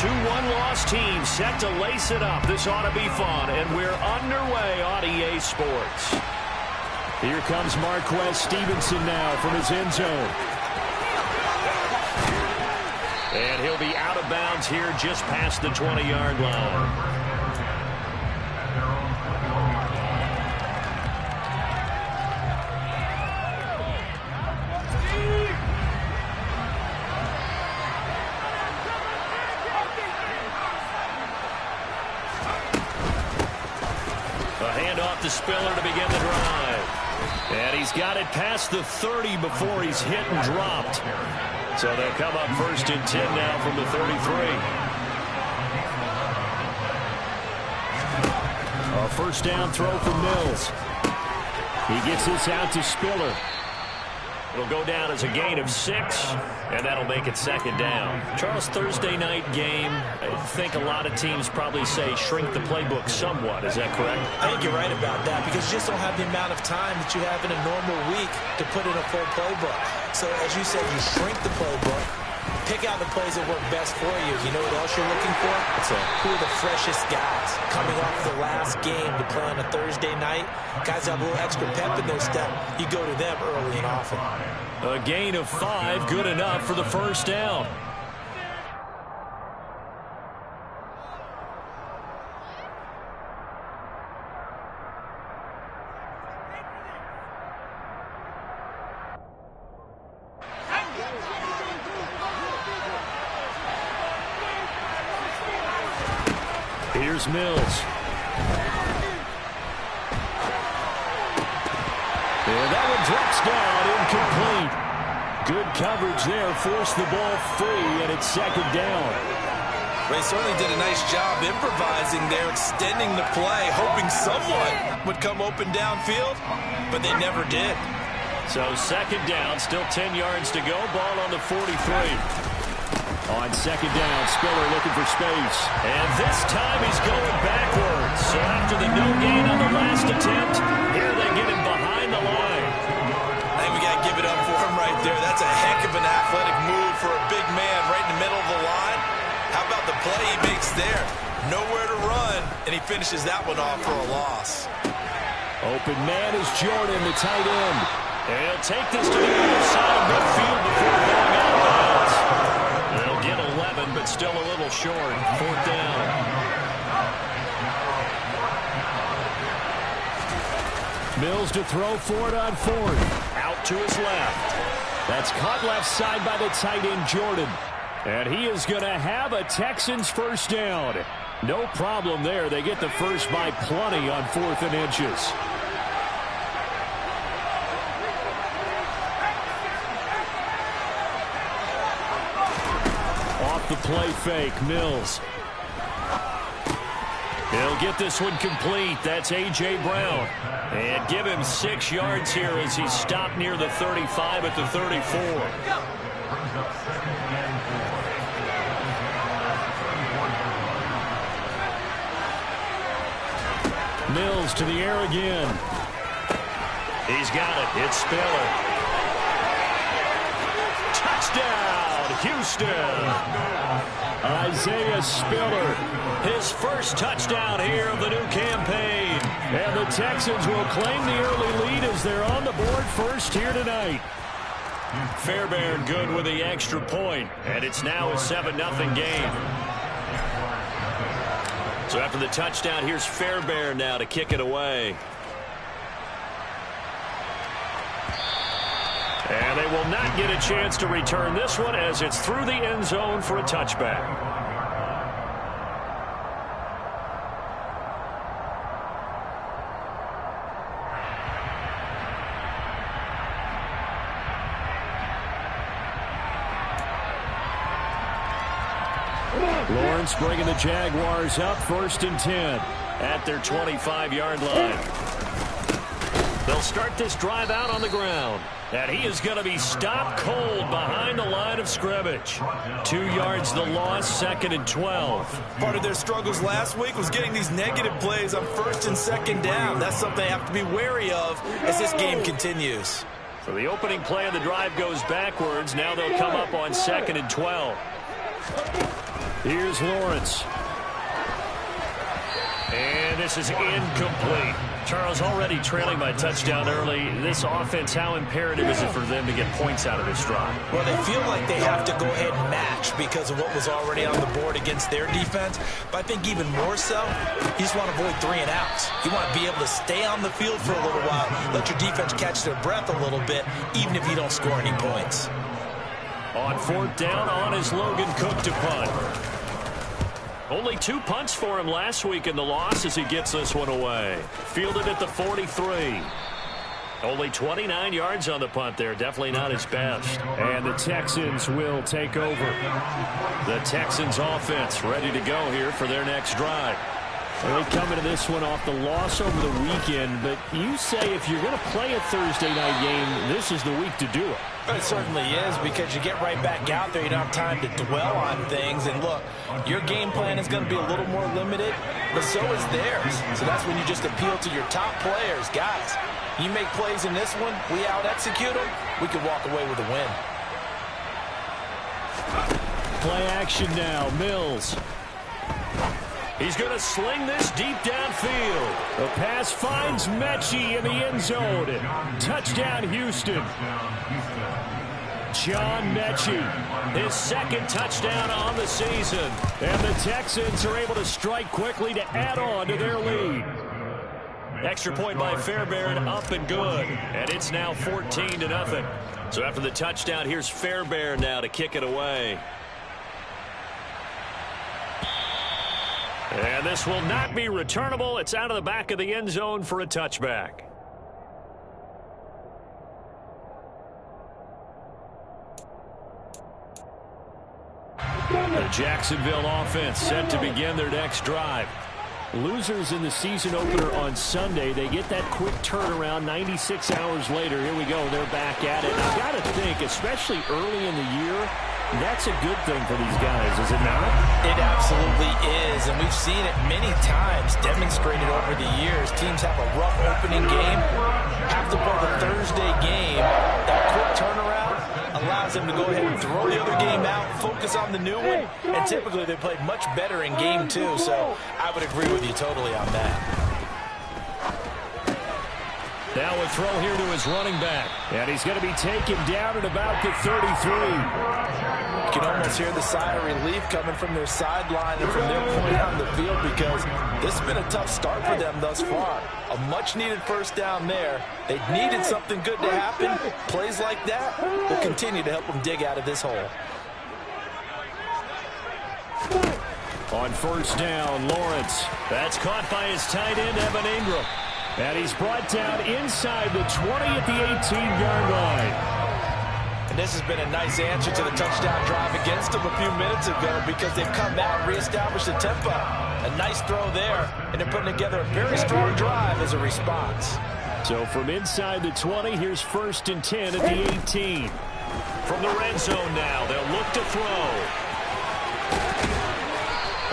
Two one-loss teams set to lace it up. This ought to be fun, and we're underway on EA Sports. Here comes Marquez Stevenson now from his end zone. And he'll be out of bounds here just past the 20-yard line. To Spiller to begin the drive. And he's got it past the 30 before he's hit and dropped. So they'll come up 1st and 10 now from the 33. A first down throw for Mills. He gets this out to Spiller. It'll go down as a gain of 6, and that'll make it 2nd down. Charles, Thursday night game, I think a lot of teams probably say shrink the playbook somewhat. Is that correct? I think you're right about that because you just don't have the amount of time that you have in a normal week to put in a full playbook. So, as you said, you shrink the playbook, pick out the plays that work best for you. You know what else you're looking for? Who are the freshest guys coming off the last game to play on a Thursday night? Guys have a little extra pep in their step. You go to them early and often. A gain of 5, good enough for the first down. Here's Mills. And that one drops down, incomplete. Good coverage there, forced the ball free, and it's 2nd down. Ray certainly did a nice job improvising there, extending the play, hoping someone would come open downfield, but they never did. So 2nd down, still 10 yards to go, ball on the 43. On 2nd down, Spiller looking for space. And this time he's going backwards. So after the no gain on the last attempt, here they get him behind the line. I think we got to give it up for him right there. That's a heck of an athletic move for a big man right in the middle of the line. How about the play he makes there? Nowhere to run, and he finishes that one off for a loss. Open man is Jordan, the tight end. And he'll take this to the other side of midfield before going out of bounds. They'll get 11, but still a little short. 4th down. Mills to throw for it on 4th. Out to his left. That's caught left side by the tight end, Jordan. And he is going to have a Texans first down. No problem there. They get the first by plenty on 4th and inches. The play fake, Mills. He'll get this one complete. That's A.J. Brown. And give him 6 yards here as he's stopped near the 35 at the 34. Mills to the air again. He's got it. It's Spiller. Touchdown, Houston. Isaiah Spiller, his first touchdown here of the new campaign. And the Texans will claim the early lead as they're on the board first here tonight. Fairbairn good with the extra point, and it's now a 7-0 game. So after the touchdown, here's Fairbairn now to kick it away. And they will not get a chance to return this one as it's through the end zone for a touchback. Lawrence bringing the Jaguars up 1st and 10 at their 25-yard line. They'll start this drive out on the ground. And he is going to be stopped cold behind the line of scrimmage. 2 yards the loss, 2nd and 12. Part of their struggles last week was getting these negative plays on 1st and 2nd down. That's something they have to be wary of as this game continues. So the opening play of the drive goes backwards. Now they'll come up on 2nd and 12. Here's Lawrence. And this is incomplete. Charles, already trailing by touchdown early. This offense, how imperative is it for them to get points out of this drive? Well, they feel like they have to go ahead and match because of what was already on the board against their defense. But I think even more so, you just want to avoid 3 and outs. You want to be able to stay on the field for a little while, let your defense catch their breath a little bit, even if you don't score any points. On 4th down, on is Logan Cook to punt. Only 2 punts for him last week in the loss as he gets this one away. Fielded at the 43. Only 29 yards on the punt there. Definitely not his best. And the Texans will take over. The Texans offense ready to go here for their next drive. Well, they come into this one off the loss over the weekend, but you say if you're going to play a Thursday night game, this is the week to do it. It certainly is, because you get right back out there. You don't have time to dwell on things. And look, your game plan is going to be a little more limited, but so is theirs. So that's when you just appeal to your top players. Guys, you make plays in this one, we out-execute them, we can walk away with a win. Play action now, Mills. He's going to sling this deep downfield. The pass finds Mechie in the end zone. Touchdown, Houston. John Mechie, his 2nd touchdown on the season. And the Texans are able to strike quickly to add on to their lead. Extra point by Fairbairn, up and good. And it's now 14-0. So after the touchdown, here's Fairbairn now to kick it away. And this will not be returnable. It's out of the back of the end zone for a touchback. The Jacksonville offense set to begin their next drive. Losers in the season opener on Sunday. They get that quick turnaround 96 hours later. Here we go. They're back at it. I've got to think, especially early in the year, that's a good thing for these guys, is it not? It absolutely is, and we've seen it many times demonstrated over the years. Teams have a rough opening game, have to play the Thursday game. That quick turnaround allows them to go ahead and throw the other game out, focus on the new one, and typically they play much better in game 2, so I would agree with you totally on that. Now a throw here to his running back. And he's going to be taken down at about the 33. You can almost hear the sigh of relief coming from their sideline and from their point on the field, because this has been a tough start for them thus far. A much-needed 1st down there. They needed something good to happen. Plays like that will continue to help them dig out of this hole. On 1st down, Lawrence. That's caught by his tight end, Evan Ingram. And he's brought down inside the 20 at the 18-yard line. And this has been a nice answer to the touchdown drive against them a few minutes ago, because they've come out and reestablished the tempo. A nice throw there, and they're putting together a very strong drive as a response. So from inside the 20, here's 1st and 10 at the 18. From the red zone now, they'll look to throw.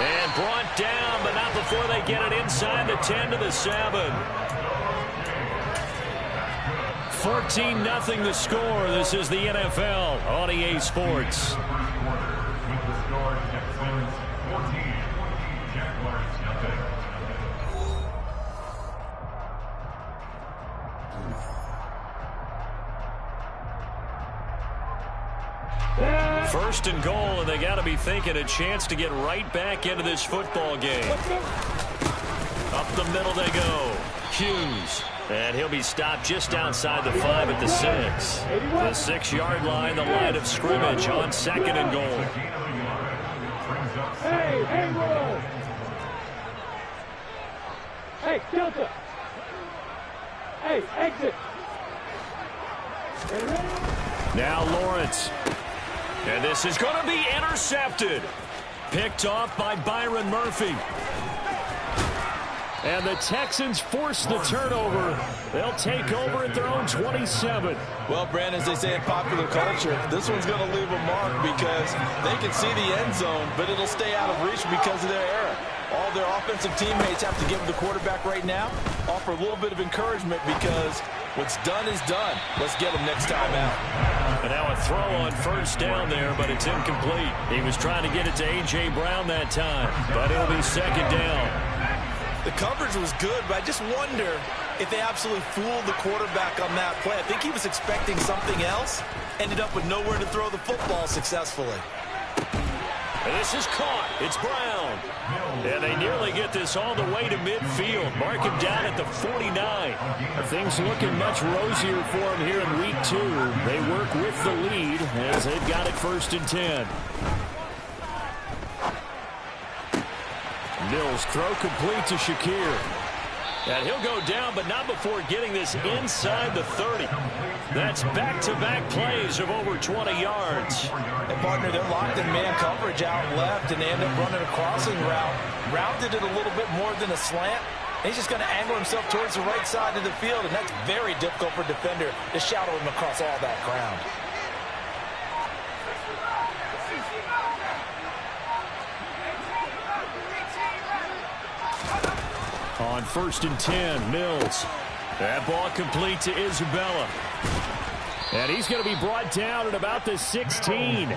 And brought down, but not before they get it inside the 10 to the 7. 14-0 the score. This is the NFL on EA Sports. First and goal, and they got to be thinking a chance to get right back into this football game. Up the middle they go. Hughes. And he'll be stopped just outside the 5 at the 6. The 6-yard line, the line of scrimmage on 2nd and goal. Hey, roll. Hey, Delta. Hey, exit. Now Lawrence. And this is going to be intercepted. Picked off by Byron Murphy. And the Texans force the turnover. They'll take over at their own 27. Well, Brandon, as they say in popular culture, this one's going to leave a mark, because they can see the end zone, but it'll stay out of reach because of their error. All their offensive teammates have to give the quarterback right now, offer a little bit of encouragement, because what's done is done. Let's get them next time out. And now a throw on first down there, but it's incomplete. He was trying to get it to A.J. Brown that time, but it'll be second down. The coverage was good, but I just wonder if they absolutely fooled the quarterback on that play. I think he was expecting something else. Ended up with nowhere to throw the football successfully. And this is caught. It's Brown. And they nearly get this all the way to midfield. Mark him down at the 49. Things looking much rosier for him here in week 2. They work with the lead as they've got it 1st and 10. Mills throw complete to Shakir. And he'll go down, but not before getting this inside the 30. That's back-to-back plays of over 20 yards. And, partner, they're locked in man coverage out left, and they end up running a crossing route. Rounded it a little bit more than a slant. And he's just going to angle himself towards the right side of the field, and that's very difficult for a defender to shadow him across all that ground. On 1st and 10, Mills. That ball complete to Isabella. And he's going to be brought down at about the 16.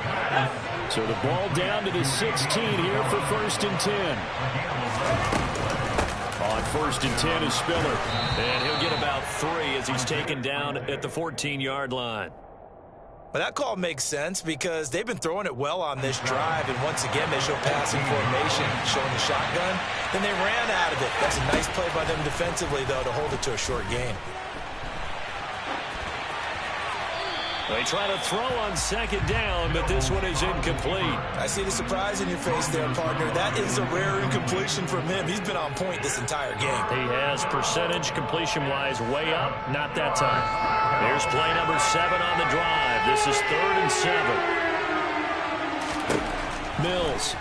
So the ball down to the 16 here for 1st and 10. On 1st and 10 is Spiller. And he'll get about 3 as he's taken down at the 14-yard line. But that call makes sense because they've been throwing it well on this drive, and once again they show passing formation, showing the shotgun. Then they ran out of it. That's a nice play by them defensively, though, to hold it to a short gain. They try to throw on 2nd down, but this one is incomplete. I see the surprise in your face there, partner. That is a rare incompletion from him. He's been on point this entire game. He has percentage completion-wise way up, not that time. Here's play number 7 on the drive. This is 3rd and 7. Mills.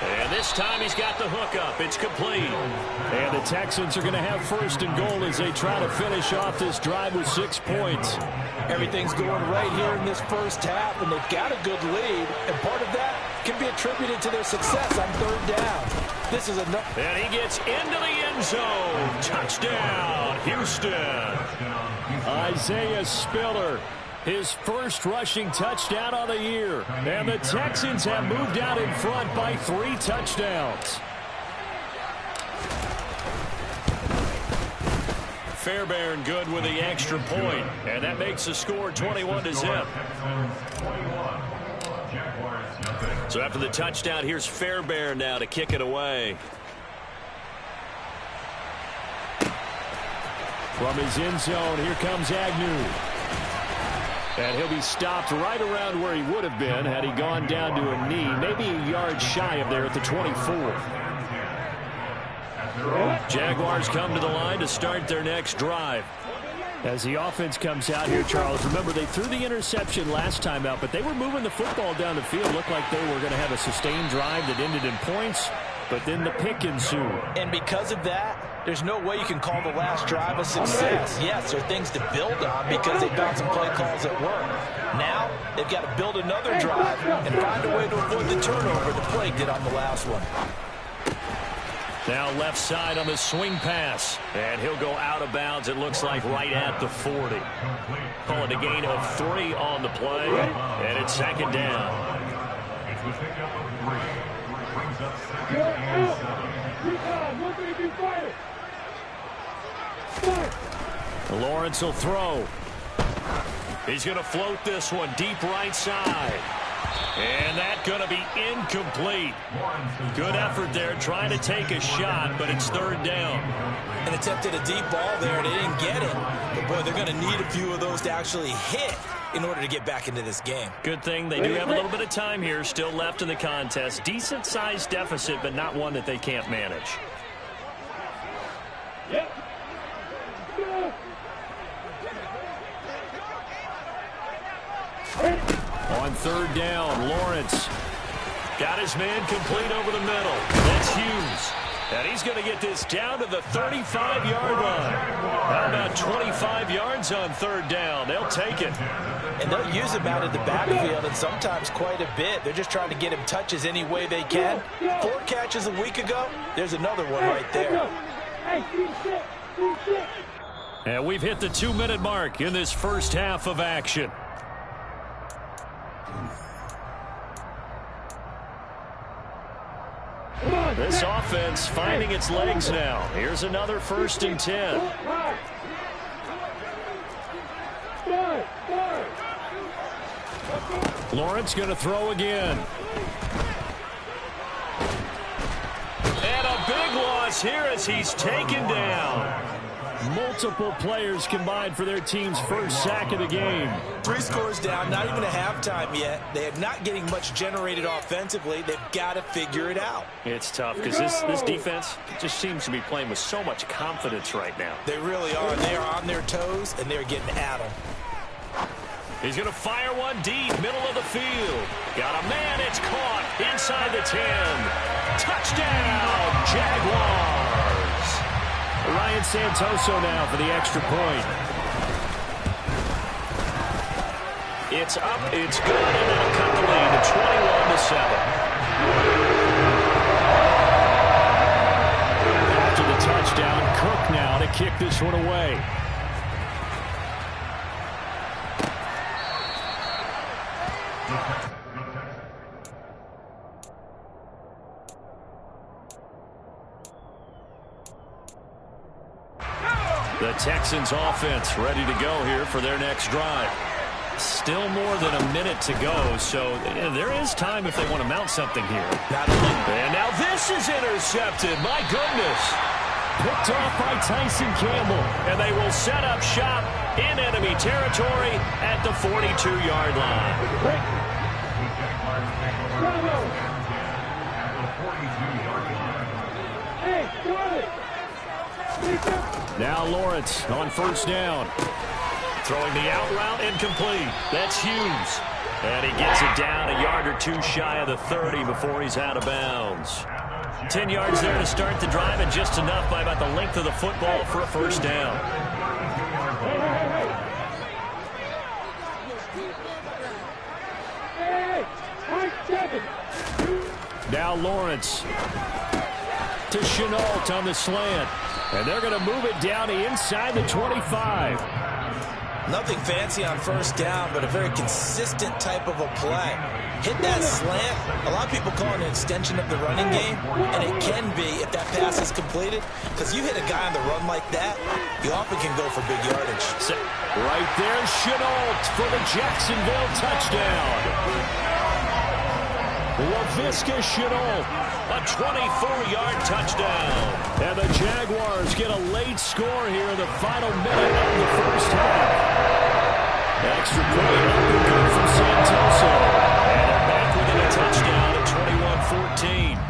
And this time he's got the hook up. It's complete. And the Texans are going to have 1st and goal as they try to finish off this drive with 6 points. Everything's going right here in this first half, and they've got a good lead. And part of that can be attributed to their success on 3rd down. This is enough. And he gets into the end zone. Touchdown, Houston. Isaiah Spiller. His first rushing touchdown on the year. And the Texans have moved out in front by 3 touchdowns. Fairbairn good with the extra point. And that makes the score 21-0. So after the touchdown, here's Fairbairn now to kick it away. From his end zone, here comes Agnew. And he'll be stopped right around where he would have been had he gone down to a knee, maybe a yard shy of there at the 24. Jaguars come to the line to start their next drive. As the offense comes out here, Charles, remember they threw the interception last time out, but they were moving the football down the field. Looked like they were going to have a sustained drive that ended in points, but then the pick ensued. And because of that, there's no way you can call the last drive a success. Yes, there are things to build on because they found some play calls that work. Now, they've got to build another drive and find a way to avoid the turnover the play did on the last one. Now left side on the swing pass. And he'll go out of bounds, it looks like, right at the 40. Call it a gain of 3 on the play. And it's 2nd down. Lawrence will throw. He's going to float this one deep right side. And that's going to be incomplete. Good effort there trying to take a shot, but it's 3rd down. And attempted a deep ball there, and they didn't get it. But, boy, they're going to need a few of those to actually hit in order to get back into this game. Good thing they do have a little bit of time here still left in the contest. Decent-sized deficit, but not one that they can't manage. Yep. On 3rd down, Lawrence got his man complete over the middle. That's Hughes. And he's going to get this down to the 35-yard line. How about 25 yards on 3rd down? They'll take it. And they'll use him out of the backfield, and sometimes quite a bit. They're just trying to get him touches any way they can. 4 catches a week ago. There's another one right there. And we've hit the 2-minute mark in this first half of action. This offense finding its legs now. Here's another 1st and 10. Lawrence going to throw again. And a big loss here as he's taken down. Multiple players combined for their team's first sack of the game. 3 scores down, not even a halftime yet. They are not getting much generated offensively. They've got to figure it out. It's tough because this defense just seems to be playing with so much confidence right now. They really are. They are on their toes, and they're getting at them. He's going to fire one deep, middle of the field. Got a man, it's caught inside the 10. Touchdown, Jaguars. Ryan Santoso now for the extra point. It's up, it's good, and that'll cut the lead to 21-7. After the touchdown, Cook now to kick this one away. The Texans offense ready to go here for their next drive. Still more than a minute to go, so there is time if they want to mount something here. And now this is intercepted. My goodness. Picked off by Tyson Campbell. And they will set up shop in enemy territory at the 42-yard line. Now Lawrence on 1st down. Throwing the out route incomplete. That's Hughes. And he gets it down a yard or 2 shy of the 30 before he's out of bounds. 10 yards there to start the drive, and just enough by about the length of the football for a 1st down. Now Lawrence to Chenault on the slant. And they're going to move it down to inside the 25. Nothing fancy on 1st down, but a very consistent type of a play. Hit that slant. A lot of people call it an extension of the running game, and it can be if that pass is completed, because you hit a guy on the run like that, you often can go for big yardage. Right there, Chenault for the Jacksonville touchdown. LaVisca Chenault, a 24-yard touchdown. And the Jaguars get a late score here in the final minute of the first half. Extra point up and good from Santoso. And they're back within a touchdown at 21-14.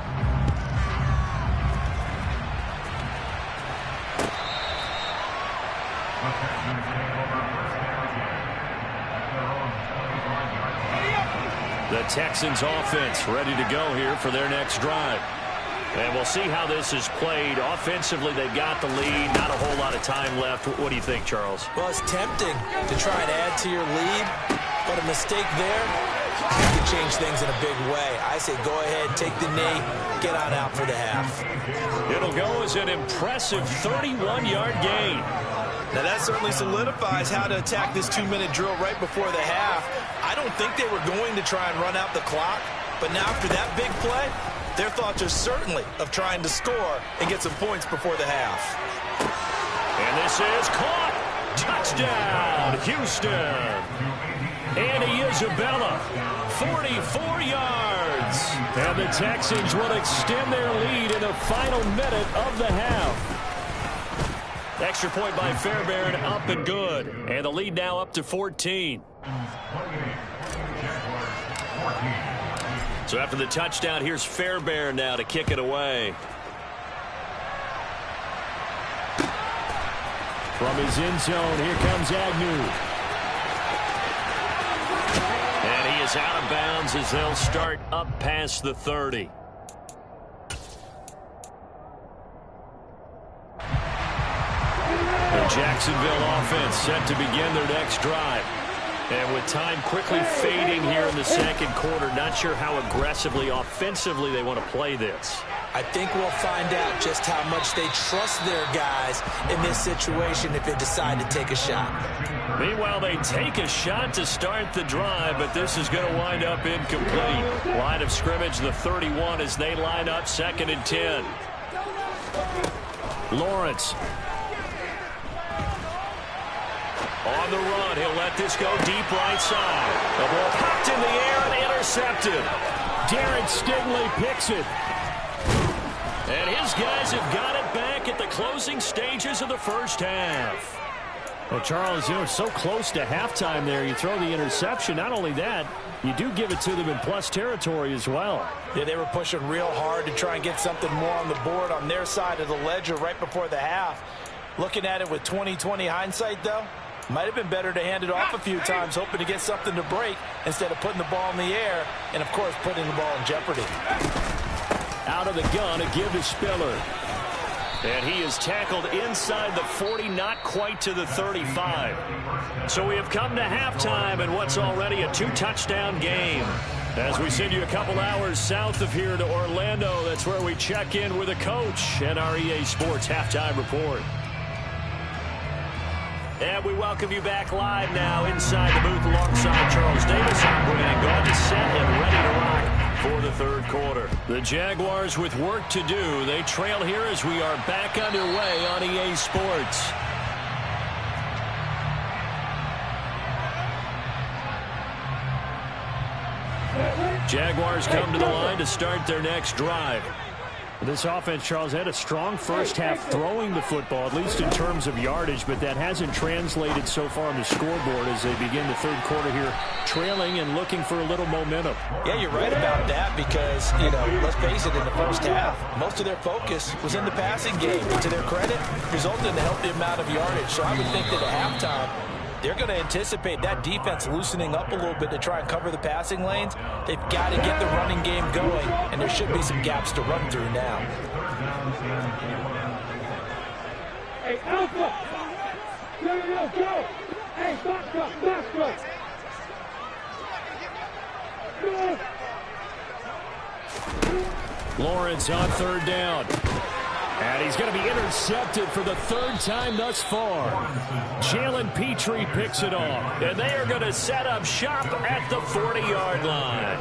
The Texans offense ready to go here for their next drive. And we'll see how this is played. Offensively, they've got the lead. Not a whole lot of time left. What do you think, Charles? Well, it's tempting to try and add to your lead, but a mistake there can change things in a big way. I say go ahead, take the knee, get on out for the half. It'll go as an impressive 31-yard gain. Now that certainly solidifies how to attack this 2-minute drill right before the half. I don't think they were going to try and run out the clock, but now after that big play, their thoughts are certainly of trying to score and get some points before the half. And this is caught. Touchdown, Houston. Andy Isabella, 44 yards. And the Texans will extend their lead in the final minute of the half. Extra point by Fairbairn, up and good. And the lead now up to 14. So after the touchdown, here's Fairbairn now to kick it away. From his end zone, here comes Agnew. And he is out of bounds as they'll start up past the 30. The Jacksonville offense set to begin their next drive. And with time quickly fading here in the second quarter, not sure how aggressively, offensively they want to play this. I think we'll find out just how much they trust their guys in this situation if they decide to take a shot. Meanwhile, they take a shot to start the drive, but this is going to wind up incomplete. Line of scrimmage, the 31, as they line up 2nd and 10. Lawrence. On the run, he'll let this go deep right side. The ball popped in the air and intercepted. Darren Stingley picks it. And his guys have got it back at the closing stages of the first half. Well, Charles, so close to halftime there. You throw the interception. Not only that, you do give it to them in plus territory as well. Yeah, they were pushing real hard to try and get something more on the board on their side of the ledger right before the half. Looking at it with 20/20 hindsight, though, might have been better to hand it off a few times, hoping to get something to break instead of putting the ball in the air and, of course, putting the ball in jeopardy. Out of the gun, a give to Spiller. And he is tackled inside the 40, not quite to the 35. So we have come to halftime in what's already a 2-touchdown game. As we send you a couple hours south of here to Orlando, that's where we check in with a coach and our EA Sports Halftime Report. And we welcome you back live now inside the booth alongside Charles Davis. I'm Brandon Gaudin, set and ready to rock for the third quarter. The Jaguars with work to do. They trail here as we are back underway on EA Sports. Jaguars come to the line to start their next drive. This offense, Charles, had a strong first half throwing the football, at least in terms of yardage, but that hasn't translated so far on the scoreboard as they begin the third quarter here, trailing and looking for a little momentum. Yeah, you're right about that because, let's face it, in the first half, most of their focus was in the passing game. And to their credit, resulted in a healthy amount of yardage. So I would think that at halftime, they're going to anticipate that defense loosening up a little bit to try and cover the passing lanes. They've got to get the running game going, and there should be some gaps to run through now. Hey, Alpha! Go! Hey, back up! Go! Lawrence on third down. And he's going to be intercepted for the third time thus far. Jalen Petrie picks it off. And they are going to set up shop at the 40-yard line.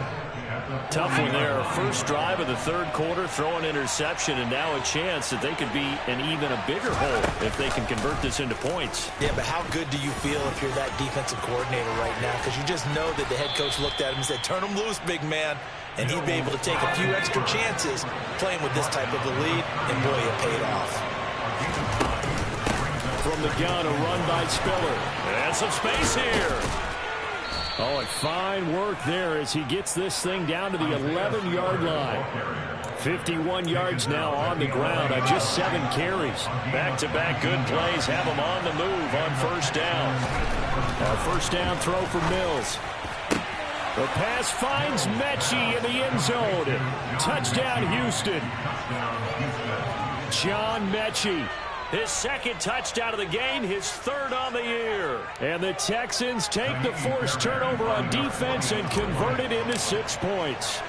Tough one there. First drive of the third quarter, throw an interception, and now a chance that they could be in even a bigger hole if they can convert this into points. Yeah, but how good do you feel if you're that defensive coordinator right now? Because you just know that the head coach looked at him and said, turn him loose, big man. And he'd be able to take a few extra chances playing with this type of a lead, and boy, it paid off. From the gun, a run by Spiller. And some space here. Oh, and fine work there as he gets this thing down to the 11-yard line. 51 yards now on the ground on just 7 carries. Back-to-back good plays have him on the move on first down. A first down throw for Mills. The pass finds Mechie in the end zone. Touchdown, Houston. John Mechie. His second touchdown of the game, his third on the year. And the Texans take the forced turnover on defense and convert it into 6 points.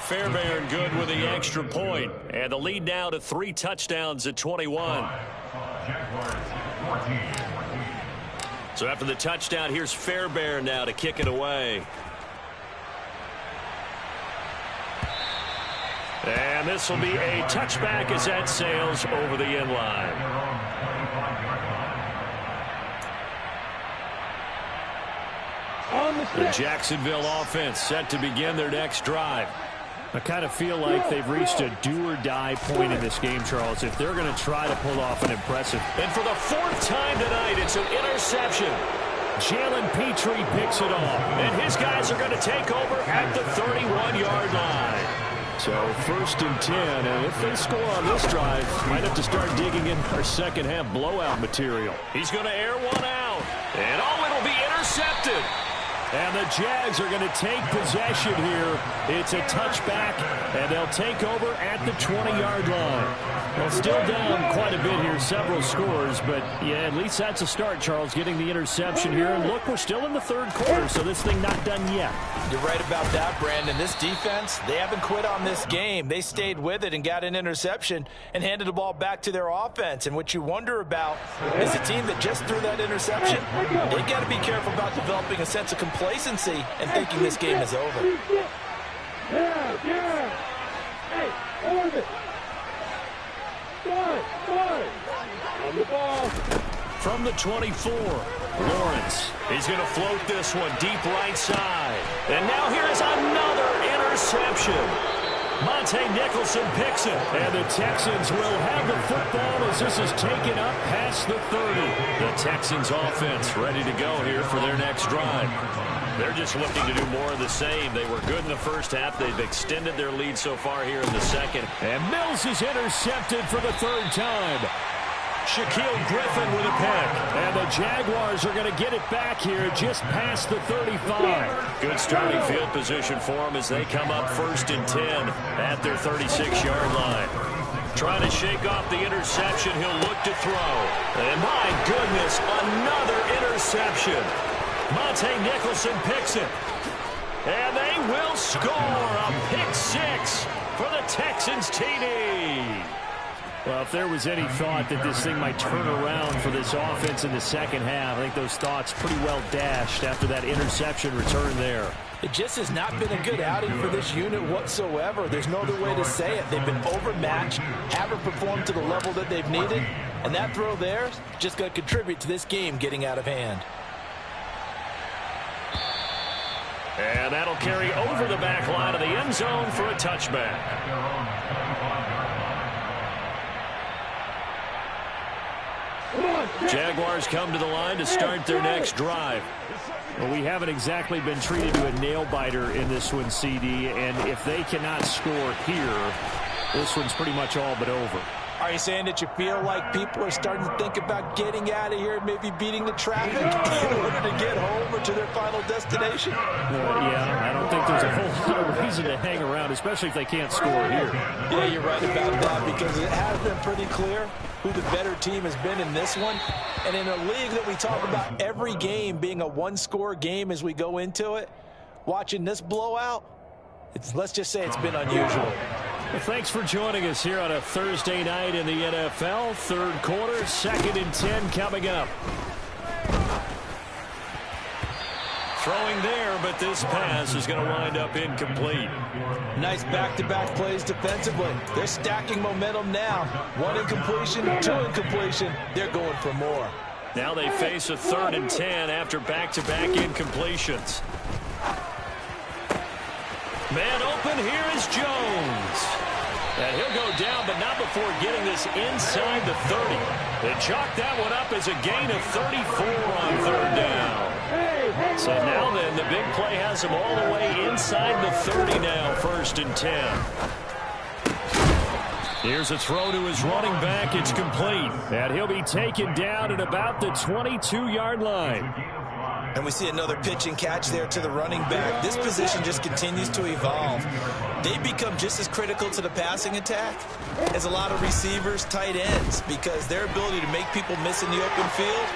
Fairbairn good with the extra point. And the lead now to 3 touchdowns at 21. So after the touchdown, here's Fairbairn now to kick it away. And this will be a touchback as that sails over the end line. The Jacksonville offense set to begin their next drive. I kind of feel like they've reached a do-or-die point in this game, Charles, if they're going to try to pull off an impressive. And for the 4th time tonight, it's an interception. Jalen Petrie picks it off, and his guys are going to take over at the 31-yard line. So 1st and 10, and if they score on this drive, might have to start digging in our second half blowout material. He's going to air one out, and it'll be intercepted. And the Jags are going to take possession here. It's a touchback, and they'll take over at the 20-yard line. Well, still down quite a bit here, several scores, but yeah, at least that's a start, Charles, getting the interception here. And look, we're still in the third quarter, so this thing not done yet. You're right about that, Brandon. This defense, they haven't quit on this game. They stayed with it and got an interception and handed the ball back to their offense. And what you wonder about is a team that just threw that interception, they got to be careful about developing a sense of complacency and thinking this game is over. Yeah. Hey, Orbit. On the ball. From the 24, Lawrence. He's going to float this one deep right side. And now here is another interception. Monte Nicholson picks it. And the Texans will have the football as this is taken up past the 30. The Texans offense ready to go here for their next drive. They're just looking to do more of the same. They were good in the first half. They've extended their lead so far here in the second. And Mills is intercepted for the third time. Shaquille Griffin with a pick. And the Jaguars are going to get it back here just past the 35. Good starting field position for them as they come up 1st and 10 at their 36-yard line. Trying to shake off the interception. He'll look to throw. And my goodness, another interception. Monte Nicholson picks it. And they will score a pick 6 for the Texans TD. Well, if there was any thought that this thing might turn around for this offense in the second half, I think those thoughts pretty well dashed after that interception return there. It just has not been a good outing for this unit whatsoever. There's no other way to say it. They've been overmatched, haven't performed to the level that they've needed, and that throw there is just going to contribute to this game getting out of hand. And that'll carry over the back line of the end zone for a touchback. Jaguars come to the line to start their next drive. Well, we haven't exactly been treated to a nail-biter in this one, CD, and if they cannot score here, this one's pretty much all but over. Are you saying that you feel like people are starting to think about getting out of here and maybe beating the traffic in order to get home or to their final destination? Yeah, I don't think there's a whole lot of reason to hang around, especially if they can't score here. Yeah, you're right about that because it has been pretty clear who the better team has been in this one. And in a league that we talk about every game being a one-score game as we go into it, watching this blowout, let's just say it's been unusual. Well, thanks for joining us here on a Thursday night in the NFL. Third quarter, 2nd and 10 coming up. Throwing there, but this pass is going to wind up incomplete. Nice back-to-back plays defensively. They're stacking momentum now. 1 incompletion, 2 incompletion. They're going for more. Now they face a 3rd and 10 after back-to-back incompletions. Man open, here is Jones. And he'll go down, but not before getting this inside the 30. They chalk that one up as a gain of 34 on 3rd down. So now then, the big play has him all the way inside the 30 now, 1st and 10. Here's a throw to his running back. It's complete. And he'll be taken down at about the 22-yard line. And we see another pitch and catch there to the running back. This position just continues to evolve. They become just as critical to the passing attack as a lot of receivers, tight ends, because their ability to make people miss in the open field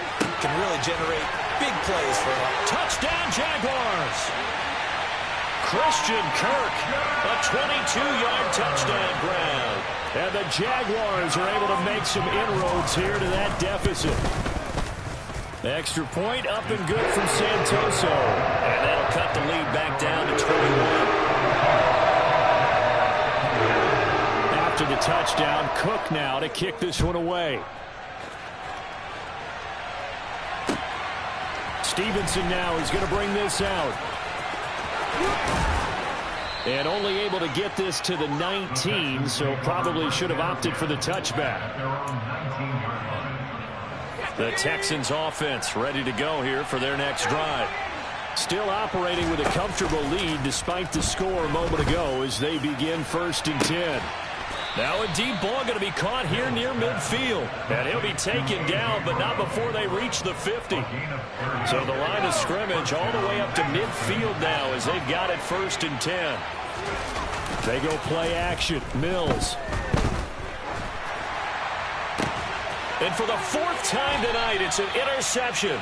can really generate big plays for them. Touchdown, Jaguars! Christian Kirk, a 22-yard touchdown grab. And the Jaguars are able to make some inroads here to that deficit. Extra point up and good from Santoso. And that'll cut the lead back down to 21. After the touchdown, Cook now to kick this one away. Stevenson now is going to bring this out. And only able to get this to the 19, so probably should have opted for the touchback. The Texans offense ready to go here for their next drive. Still operating with a comfortable lead despite the score a moment ago as they begin 1st and 10. Now a deep ball going to be caught here near midfield. And he'll be taken down, but not before they reach the 50. So the line of scrimmage all the way up to midfield now as they've got it 1st and 10. They go play action. Mills. And for the fourth time tonight, it's an interception.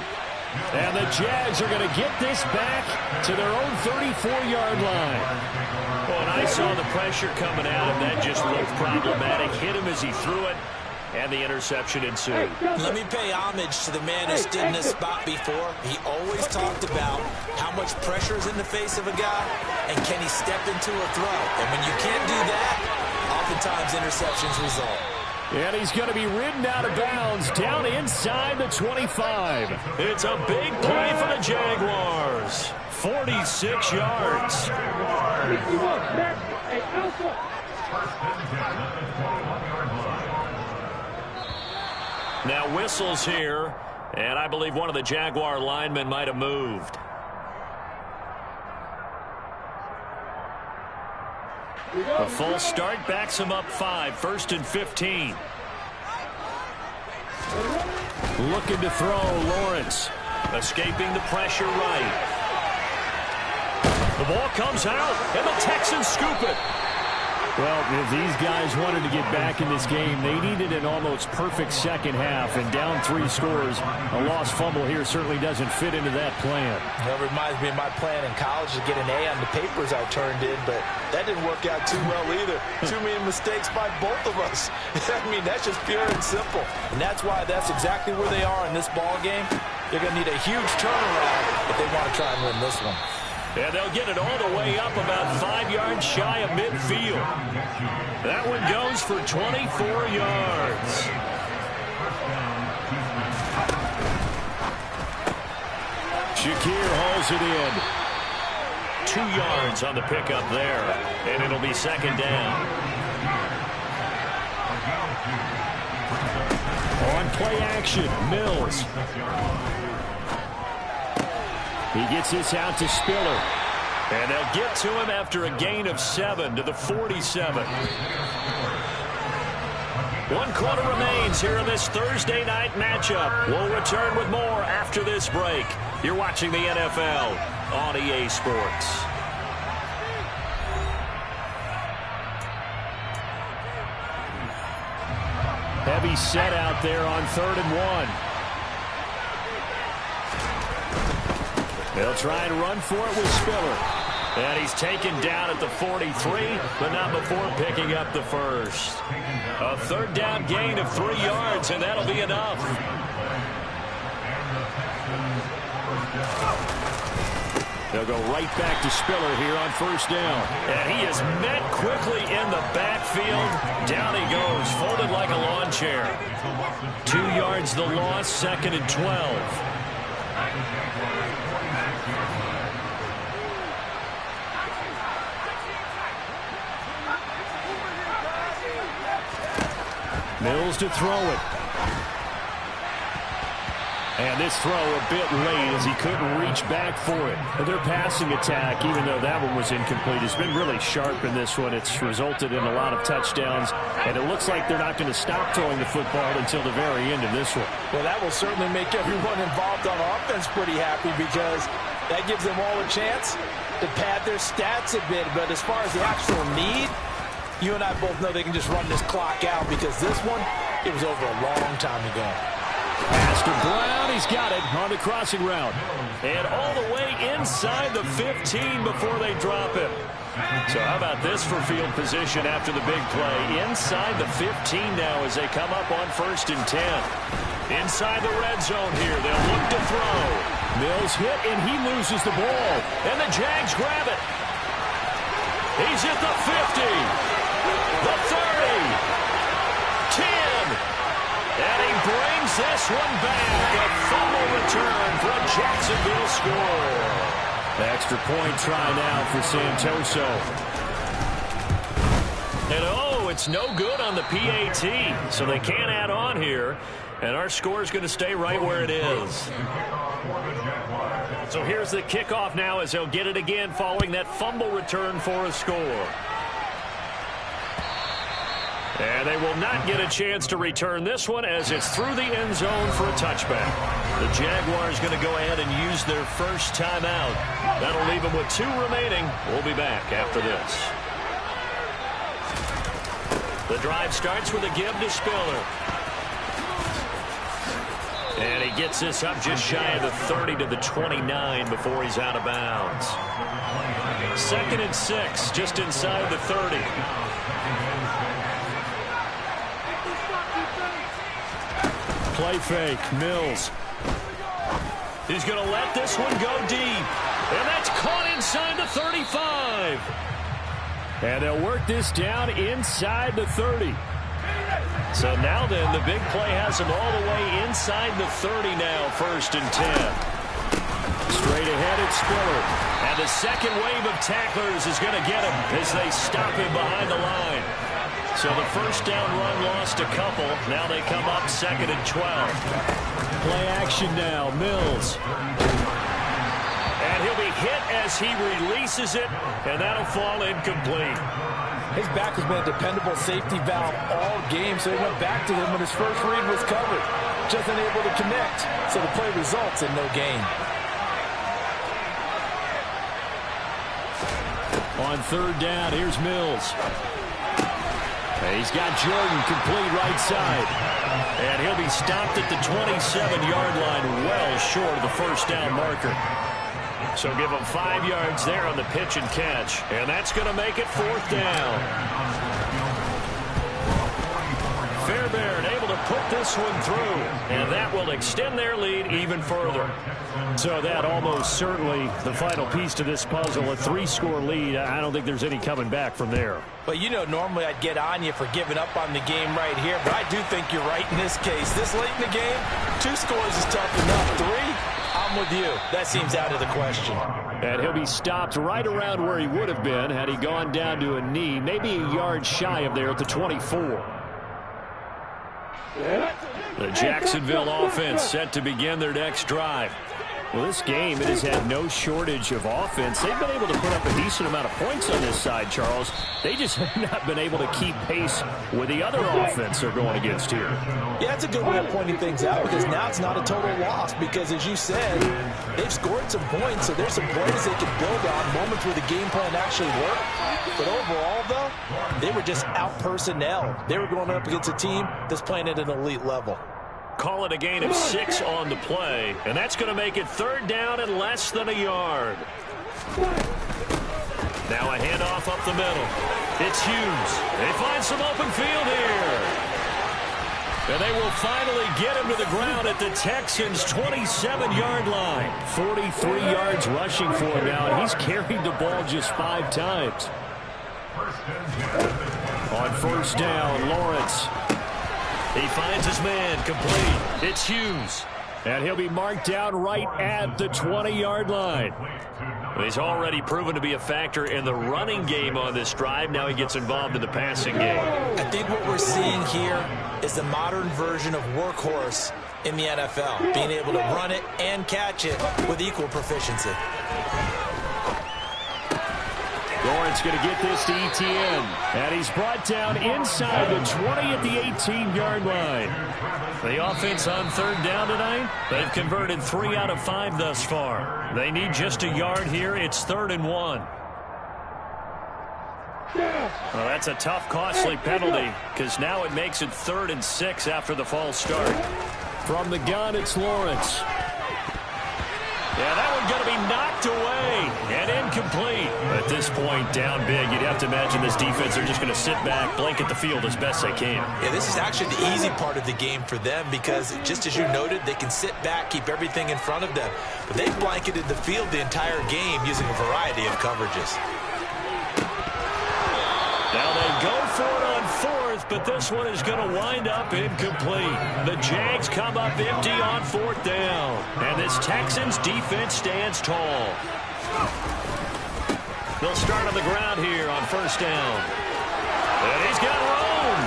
And the Jags are going to get this back to their own 34-yard line. Oh, and I saw the pressure coming at him. That just looked problematic. Hit him as he threw it, and the interception ensued. Let me pay homage to the man who stood in this spot before. He always talked about how much pressure is in the face of a guy, and can he step into a throw. And when you can't do that, oftentimes interceptions result. And he's going to be ridden out of bounds down inside the 25. It's a big play for the Jaguars. 46 yards. Now whistles here, and I believe one of the Jaguar linemen might have moved. A full start backs him up 5, 1st and 15. Looking to throw, Lawrence. Escaping the pressure right. The ball comes out, and the Texans scoop it. Well, if these guys wanted to get back in this game, they needed an almost perfect second half, and down 3 scores. A lost fumble here certainly doesn't fit into that plan. That reminds me of my plan in college to get an A on the papers I turned in, but that didn't work out too well either. Too many mistakes by both of us. I mean, that's just pure and simple. And that's why that's exactly where they are in this ball game. They're going to need a huge turnaround if they want to try and win this one. And they'll get it all the way up about 5 yards shy of midfield. That one goes for 24 yards. Shakir hauls it in. 2 yards on the pickup there. And it'll be second down. On play action, Mills. He gets this out to Spiller. And they'll get to him after a gain of 7 to the 47. 1 quarter remains here in this Thursday night matchup. We'll return with more after this break. You're watching the NFL on EA Sports. Heavy set out there on 3rd and 1. They'll try and run for it with Spiller. And he's taken down at the 43, but not before picking up the first. A 3rd down gain of 3 yards, and that'll be enough. They'll go right back to Spiller here on 1st down. And he is met quickly in the backfield. Down he goes, folded like a lawn chair. 2 yards the loss, 2nd and 12. Mills to throw it. And this throw a bit late as he couldn't reach back for it. Their passing attack, even though that one was incomplete, has been really sharp in this one. It's resulted in a lot of touchdowns, and it looks like they're not going to stop throwing the football until the very end of this one. Well, that will certainly make everyone involved on offense pretty happy because that gives them all a chance to pad their stats a bit. But as far as the actual need, you and I both know they can just run this clock out because this one, it was over a long time ago. Pass to Brown. He's got it on the crossing route. And all the way inside the 15 before they drop him. So how about this for field position after the big play? Inside the 15 now as they come up on 1st and 10. Inside the red zone here. They'll look to throw. Mills hit, and he loses the ball. And the Jags grab it. He's at the 50. The 30. 10. And he brings this one back. A fumble return for a Jacksonville score. The extra point try now for Santoso. And oh, it's no good on the PAT. So they can't add on here. And our score is going to stay right where it is. So here's the kickoff now as they'll get it again following that fumble return for a score. And they will not get a chance to return this one as it's through the end zone for a touchback. The Jaguars going to go ahead and use their first timeout. That'll leave them with 2 remaining. We'll be back after this. The drive starts with a give to Spiller. And he gets this up just shy of the 30 to the 29 before he's out of bounds. 2nd and 6, just inside the 30. Play fake, Mills. He's going to let this one go deep. And that's caught inside the 35. And they'll work this down inside the 30. So now then, the big play has him all the way inside the 30 now, 1st and 10. Straight ahead at Spiller. And the second wave of tacklers is going to get him as they stop him behind the line. So the first down run lost a couple. Now they come up 2nd and 12. Play action now, Mills. And he'll be hit as he releases it, and that'll fall incomplete. His back has been a dependable safety valve all game, so he went back to him when his first read was covered. Just unable to connect, so the play results in no gain. On 3rd down, here's Mills. He's got Jordan complete right side. And he'll be stopped at the 27-yard line, well short of the first down marker. So give him 5 yards there on the pitch and catch. And that's going to make it 4th down. Fairbairn able to put this one through. And that will extend their lead even further. So that almost certainly the final piece to this puzzle. A 3-score lead. I don't think there's any coming back from there. But you know, normally I'd get on you for giving up on the game right here. But I do think you're right in this case. This late in the game, 2 scores is tough enough. 3? I'm with you. That seems out of the question. And he'll be stopped right around where he would have been had he gone down to a knee, maybe a yard shy of there at the 24. The Jacksonville offense set to begin their next drive. Well, this game, it has had no shortage of offense. They've been able to put up a decent amount of points on this side, Charles. They just have not been able to keep pace with the other offense they're going against here. Yeah, that's a good way of pointing things out, because now it's not a total loss, because as you said, they've scored some points, so there's some plays they can build on, moments where the game plan actually worked. But overall, though, they were just out-personnel. They were going up against a team that's playing at an elite level. Call it a gain of 6 on the play, and that's going to make it 3rd down and less than a yard. Now a handoff up the middle. It's Hughes. They find some open field here. And they will finally get him to the ground at the Texans' 27-yard line. 43 yards rushing for him now, and he's carried the ball just 5 times. On 1st down, Lawrence. He finds his man complete. It's Hughes. And he'll be marked down right at the 20-yard line. He's already proven to be a factor in the running game on this drive. Now he gets involved in the passing game. I think what we're seeing here is the modern version of workhorse in the NFL, being able to run it and catch it with equal proficiency. Lawrence going to get this to Etienne. And he's brought down inside the 20 at the 18-yard line. The offense on 3rd down tonight, they've converted 3 out of 5 thus far. They need just a yard here. It's 3rd and 1. Well, that's a tough, costly penalty, because now it makes it 3rd and 6 after the false start. From the gun, it's Lawrence. Yeah, that one's going to be knocked away and incomplete. At this point, down big, you'd have to imagine this defense are just going to sit back, blanket the field as best they can. Yeah, this is actually the easy part of the game for them, because just as you noted, they can sit back, keep everything in front of them. But they've blanketed the field the entire game using a variety of coverages. Now they go for it on 4th, but this one is going to wind up incomplete. The Jags come up empty on 4th down. And this Texans defense stands tall. They'll start on the ground here on 1st down. And he's got room.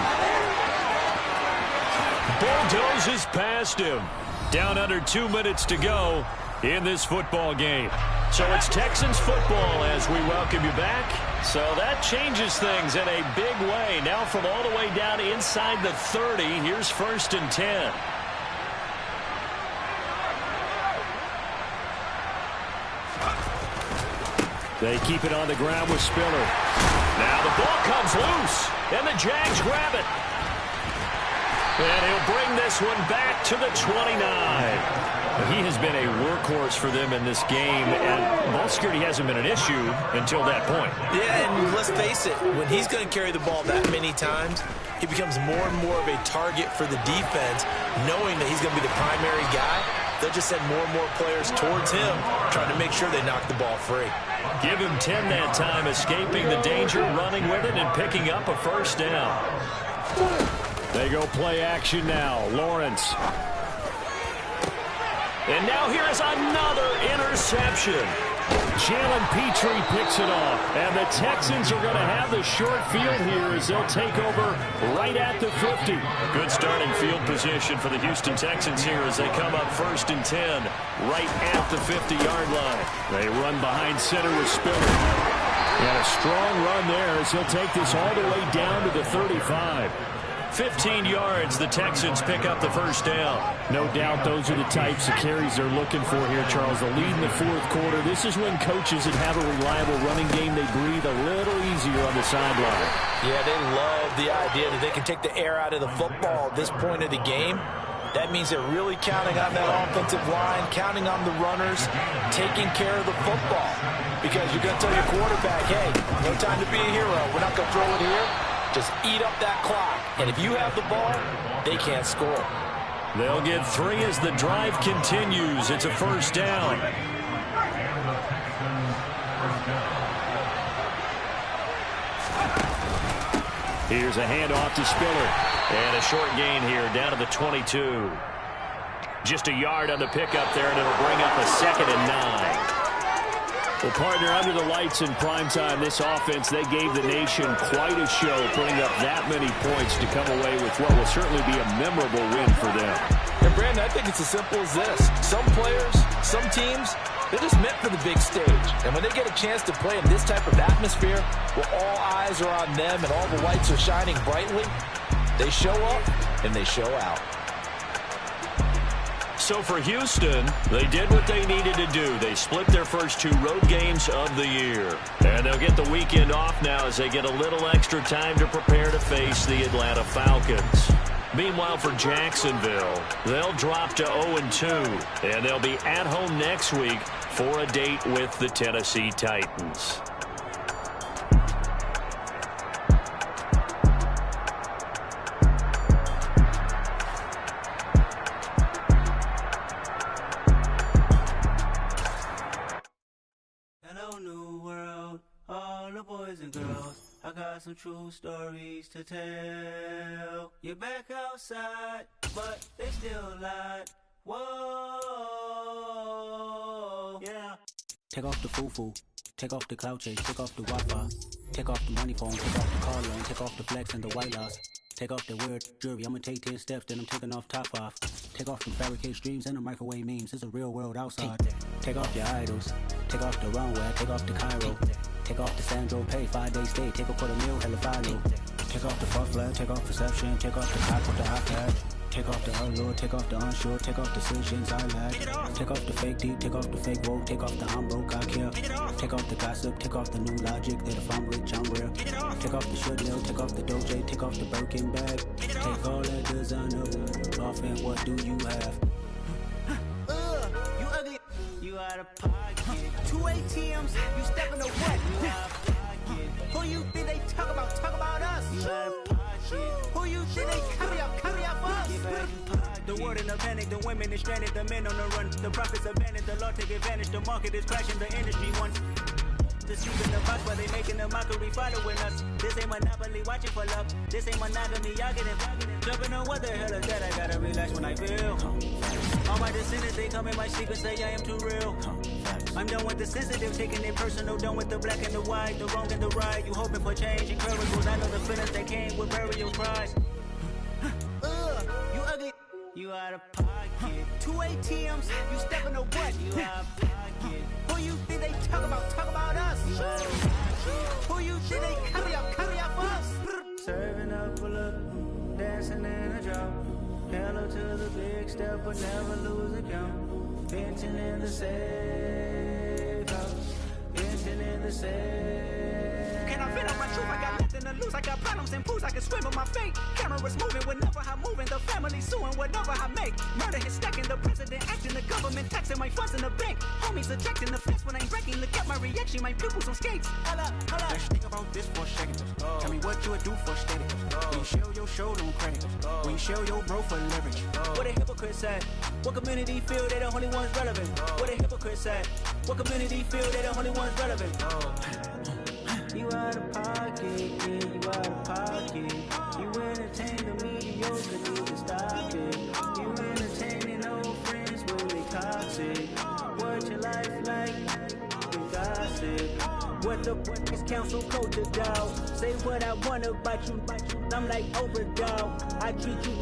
Bulldozes past him. Down under 2 minutes to go in this football game. So it's Texans football as we welcome you back. So that changes things in a big way. Now from all the way down inside the 30, here's 1st and 10. They keep it on the ground with Spiller. Now the ball comes loose, and the Jags grab it. And he'll bring this this one back to the 29. He has been a workhorse for them in this game, and ball security hasn't been an issue until that point. Yeah, and let's face it, when he's going to carry the ball that many times, he becomes more and more of a target for the defense, knowing that he's going to be the primary guy. They'll just send more and more players towards him, trying to make sure they knock the ball free. Give him 10 that time, escaping the danger, running with it, and picking up a first down. They go play action now. Lawrence. And now here is another interception. Jalen Petrie picks it off. And the Texans are going to have the short field here as they'll take over right at the 50. Good starting field position for the Houston Texans here as they come up 1st and 10 right at the 50-yard line. They run behind center with Spiller. And a strong run there as he'll take this all the way down to the 35. 15 yards, the Texans pick up the first down. No doubt those are the types of carries they're looking for here, Charles. The lead in the 4th quarter. This is when coaches that have a reliable running game, they breathe a little easier on the sideline. Yeah, they love the idea that they can take the air out of the football at this point of the game. That means they're really counting on that offensive line, counting on the runners, taking care of the football. Because you're going to tell your quarterback, hey, no time to be a hero. We're not going to throw it here. Just eat up that clock. And if you have the ball, they can't score. They'll get 3 as the drive continues. It's a first down. Here's a handoff to Spiller. And a short gain here down to the 22. Just a yard on the pickup there, and it'll bring up a 2nd and 9. Well, partner, under the lights in primetime, this offense, they gave the nation quite a show, putting up that many points to come away with what will certainly be a memorable win for them. And, Brandon, I think it's as simple as this. Some players, some teams, they're just meant for the big stage. And when they get a chance to play in this type of atmosphere, where all eyes are on them and all the lights are shining brightly, they show up and they show out. So for Houston, they did what they needed to do. They split their first 2 road games of the year. And they'll get the weekend off now as they get a little extra time to prepare to face the Atlanta Falcons. Meanwhile, for Jacksonville, they'll drop to 0-2. And they'll be at home next week for a date with the Tennessee Titans. And girls, I got some true stories to tell. You're back outside, but they still lied. Whoa, yeah. Take off the foo-foo, take off the cloud chase, take off the Wi-Fi, take off the money phone, take off the car loan, take off the flex and the white loss. Take off the weird jewelry, I'ma take 10 steps, then I'm taking off top off. Take off the fabricate streams and the microwave memes, it's a real world outside. Take off your idols, take off the runway, take off the Cairo. Take off the Sandro Pay, 5-day stay, take a $250,000, hella final. Take off the fuck flag, take off perception, take off the cop with the iPad. Take off the allure, take off the unsure, take off decisions I lack. Take off the fake deep, take off the fake woke, take off the I'm broke, I care. Take off the gossip, take off the new logic that if I'm rich, I'm real. Take off the should know, take off the Doja, take off the Birkin bag. Take all that designer off and what do you have? You ugly, you out of pocket. 2 ATMs, you stepping to what? You out of pocket. Who you think they talk about us? You out of pocket. Who you think they carry out for us? The world in a panic, the women is stranded, the men on the run. The profits abandoned, the law take advantage, the market is crashing, the industry wants to sleep in the box, but they making a mockery following us. This ain't monopoly, watching for love. This ain't monogamy, y'all getting jumping on what the hell is that? I gotta relax when I feel. All my descendants, they come in my secret, say I am too real. I'm done with the sensitive, taking it personal, done with the black and the white, the wrong and the right. You hoping for change and miracles, I know the feelings that came with burial cries. You ugly, you out of pocket. 2 ATMs, you stepping to what? You out of pocket. Who you think they talk about us? You out of pocket. Who you think they carry out for us? Serving up a look, dancing in a drop. Hello to the big step, but never lose a count. Venting in the safe house. Venting in the safe. Can I fit on my truth? I got nothing to lose. I got problems and pools. I can swim with my fate. Cameras moving whenever I'm moving. The family ain't suing whatever I make. Murder is stacking, the president acting, the government taxing my funds in the bank. Homies ejecting the fence when I'm breaking. Look at my reaction, my pupils on skates. Hold up. Let's think about this for a second. Tell me what you would do for steady. When you show your show, don't credit. When you show your bro for leverage. What a hypocrite said. What community feel they the only ones relevant? What a hypocrite said. What community feel they the only ones relevant? You out of pocket, yeah, you out of pocket. You entertain the mediocre, need to stop it. You entertaining old friends when they toxic. What your life like? The gossip. What the fuck is council culture, dog? Say what I want about you, I'm like overdog. I treat you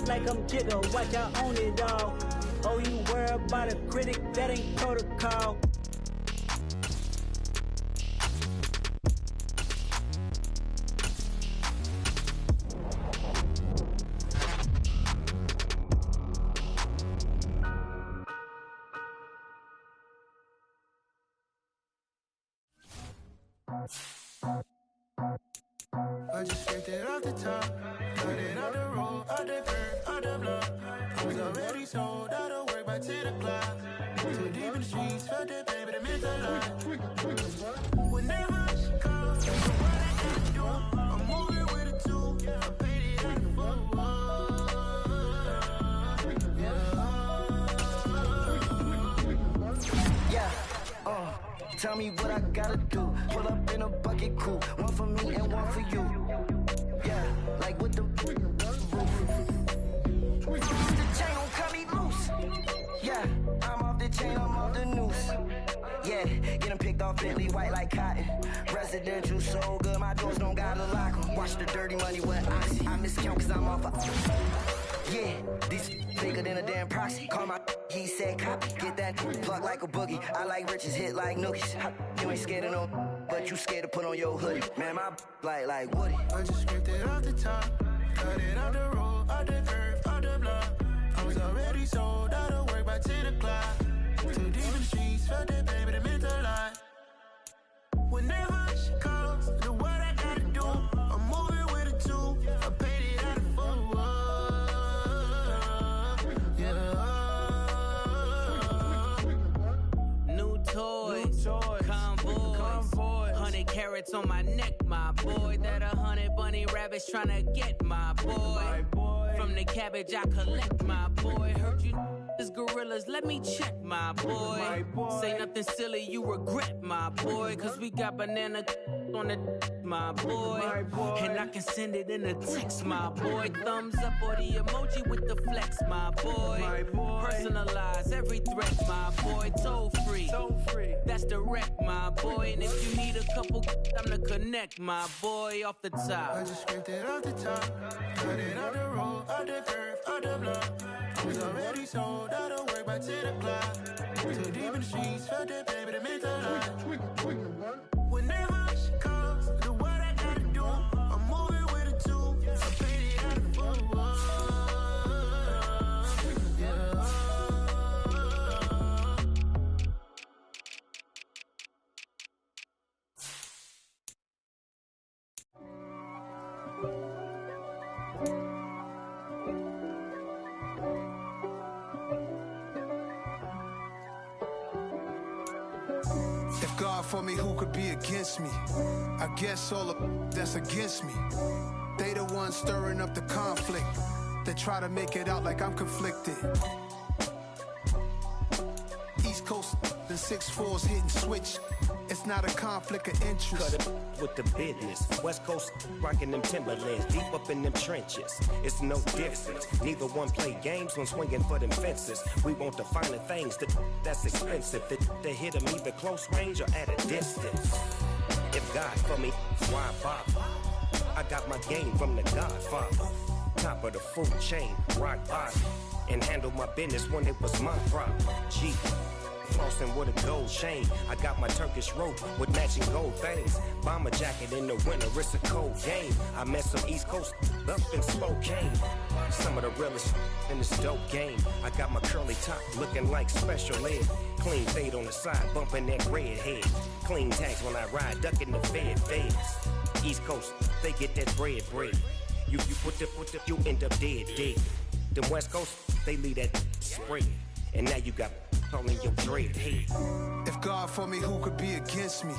like I'm Jigga, watch I own it all. Oh, you worry about a critic, that ain't protocol. I just scraped it off the top, cut it out the road, out the curb, out the block. I was already sold, out of work by 10 o'clock. Too deep in the streets, felt that pain, but it meant a lot. Whenever she calls, so what I gotta do? I'm moving with a two, I paid it out the Tell me what I gotta do. Pull up in a bucket crew, one for me and one for you. Yeah, like with the roof. The chain gon' cut me loose. Yeah, I'm off the chain, I'm off the noose. Yeah, getting picked off Bentley, white like cotton. Residential so good, my doors don't gotta lock 'em. Watch the dirty money with oxy. I miscount cause I'm off a. Yeah, these bigger than a damn proxy. Call my he said copy. Get that plug like a boogie. I like riches, hit like nookies. You ain't scared of no, but you scared to put on your hoodie. Man, my like Woody. I just scraped it off the top, cut it out the road, out the curb, out the block. I was already sold, out of work by 10 o'clock. Too deep in the streets, felt that pain, but it meant a lot. Whenever she calls, do what I gotta do. I'm moving with a two, I paid it out of full. Toys, convoys, 100 carats on my neck, my boy. That 100 bunny rabbits tryna get my boy. From the cabbage I collect, my boy. Heard you is gorillas, let me check, my boy. Say nothing silly, you regret, my boy. Cause we got banana on the my boy. And I can send it in a text, my boy. Thumbs up or the emoji with the flex, my boy. Personalize every threat, my boy. Toll free. That's direct, my boy. And if you need a couple, I'm the connect, my boy. Off the top. I just scraped it off the top, cut it out the road, out the curb, out the block. I was already sold, out of work by 10 o'clock. Too deep in the streets, felt that pain, but it meant a lot. Whenever she calls, do what I gotta do. I'm moving with a two, I paid it out of full. God for me, who could be against me? I guess all of that's against me. They the ones stirring up the conflict. They try to make it out like I'm conflicted. East Coast, the 6'4's hitting switch. It's not a conflict of interest. Cut it with the business. West Coast rocking them Timberlands, deep up in them trenches. It's no difference. Neither one play games when swinging for them fences. We want the finer things that's expensive. That hit them either close range or at a distance. If God for me, why bother? I got my game from the Godfather. Top of the food chain, rock bottom. And handle my business when it was my problem. G. Flossing with a gold chain. I got my Turkish rope with matching gold things. Bomber jacket in the winter, it's a cold game. I met some East Coast up in Spokane. Some of the realest in this dope game. I got my curly top looking like special ed. Clean fade on the side, bumping that red head. Clean tags when I ride, ducking the feds. East Coast, they get that bread. You put the, you end up dead. Them West Coast, they leave that spread. And now you got all in your dread. Hey. If God for me, who could be against me?